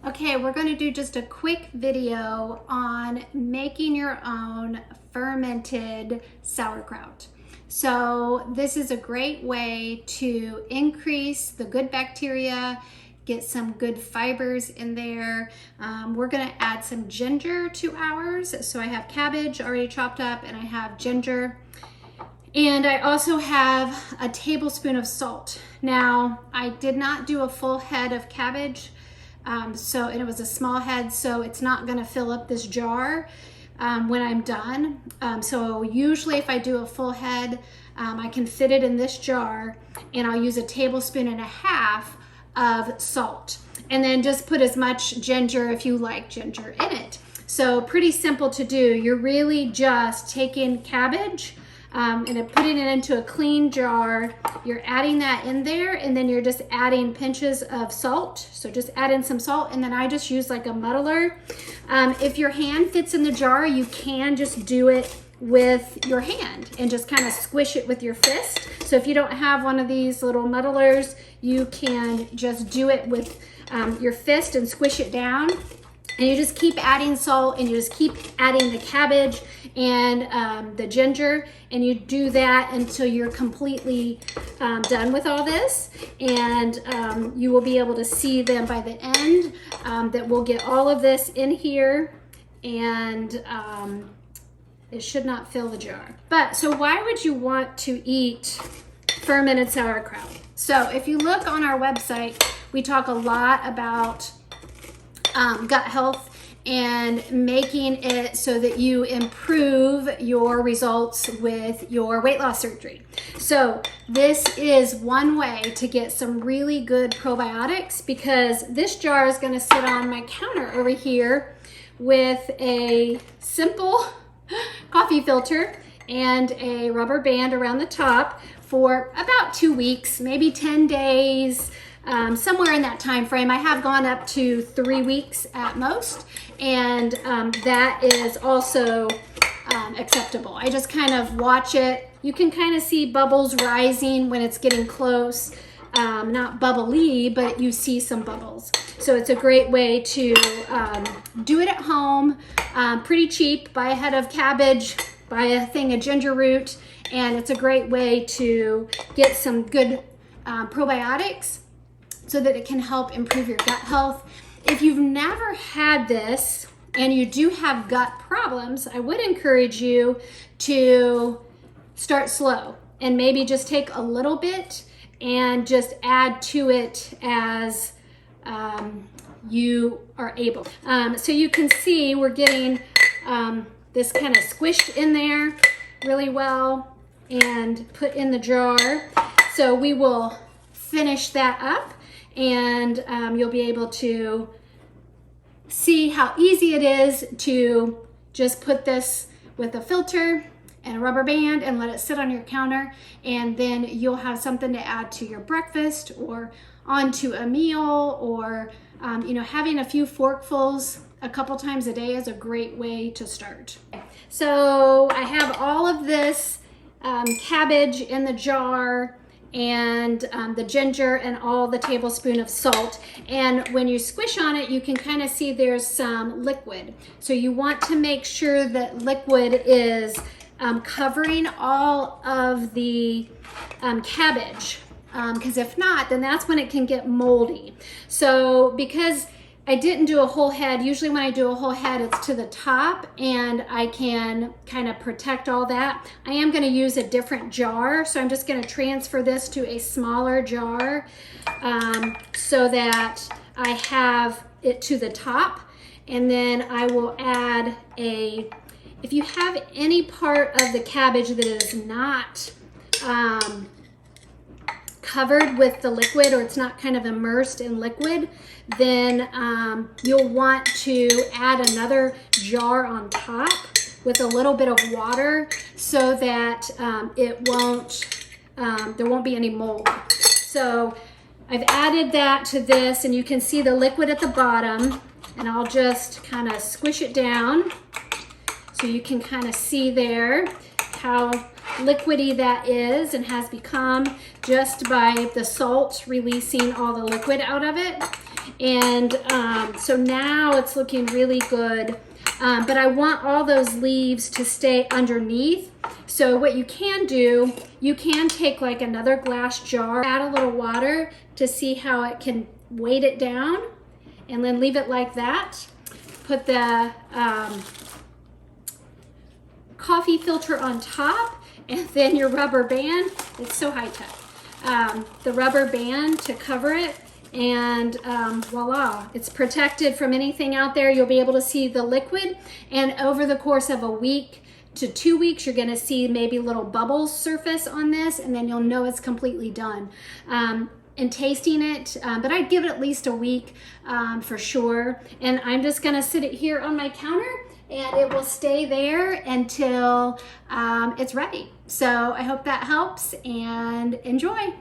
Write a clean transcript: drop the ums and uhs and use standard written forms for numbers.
Okay, we're going to do just a quick video on making your own fermented sauerkraut. So this is a great way to increase the good bacteria, get some good fibers in there. We're going to add some ginger to ours. So I have cabbage already chopped up and I have ginger. And I also have a tablespoon of salt. Now, I did not do a full head of cabbage. And it was a small head, so it's not gonna fill up this jar when I'm done. So usually if I do a full head, I can fit it in this jar and I'll use 1.5 tablespoons of salt. And then just put as much ginger if you like ginger in it. So pretty simple to do. You're really just taking cabbage and putting it into a clean jar. You're adding that in there, and then you're just adding pinches of salt. So just add in some salt, and then I just use like a muddler. If your hand fits in the jar, you can just do it with your hand and just kind of squish it with your fist. So if you don't have one of these little muddlers, you can just do it with your fist and squish it down. And you just keep adding salt, and you just keep adding the cabbage and the ginger, and you do that until you're completely done with all this. And you will be able to see then by the end that we'll get all of this in here, and it should not fill the jar. But so why would you want to eat fermented sauerkraut? So if you look on our website, we talk a lot about gut health and making it so that you improve your results with your weight loss surgery. So this is one way to get some really good probiotics, because this jar is going to sit on my counter over here with a simple coffee filter and a rubber band around the top for about 2 weeks, maybe 10 days. Somewhere in that time frame. I have gone up to 3 weeks at most, and that is also acceptable. I just kind of watch it. You can kind of see bubbles rising when it's getting close. Not bubbly, but you see some bubbles. So it's a great way to do it at home. Pretty cheap. Buy a head of cabbage, buy a thing of ginger root, and it's a great way to get some good probiotics, so that it can help improve your gut health. If you've never had this and you do have gut problems, I would encourage you to start slow and maybe just take a little bit and just add to it as you are able. So you can see we're getting this kind of squished in there really well and put in the jar. So we will finish that up, and you'll be able to see how easy it is to just put this with a filter and a rubber band and let it sit on your counter, and then you'll have something to add to your breakfast or onto a meal, or having a few forkfuls a couple times a day is a great way to start. So I have all of this cabbage in the jar, and the ginger, and all the tablespoon of salt. And when you squish on it, you can kind of see there's some liquid. So you want to make sure that liquid is covering all of the cabbage, because if not, then that's when it can get moldy. So because I didn't do a whole head, usually when I do a whole head, it's to the top, and I can kind of protect all that. I am going to use a different jar, so I'm just going to transfer this to a smaller jar so that I have it to the top. And then I will add if you have any part of the cabbage that is not covered with the liquid, or it's not kind of immersed in liquid, then you'll want to add another jar on top with a little bit of water, so that there won't be any mold. So I've added that to this, and you can see the liquid at the bottom, and I'll just kind of squish it down so you can kind of see there how liquidy that is and has become just by the salt releasing all the liquid out of it. And so now it's looking really good. But I want all those leaves to stay underneath. So what you can do, you can take like another glass jar, add a little water to see how it can weight it down, and then leave it like that. Put the coffee filter on top, and then your rubber band. It's so high tech. The rubber band to cover it, and voila, it's protected from anything out there. You'll be able to see the liquid, and over the course of a week to 2 weeks, you're gonna see maybe little bubbles surface on this, and then you'll know it's completely done. And tasting it, but I'd give it at least a week for sure. And I'm just gonna sit it here on my counter, and it will stay there until it's ready. So I hope that helps, and enjoy.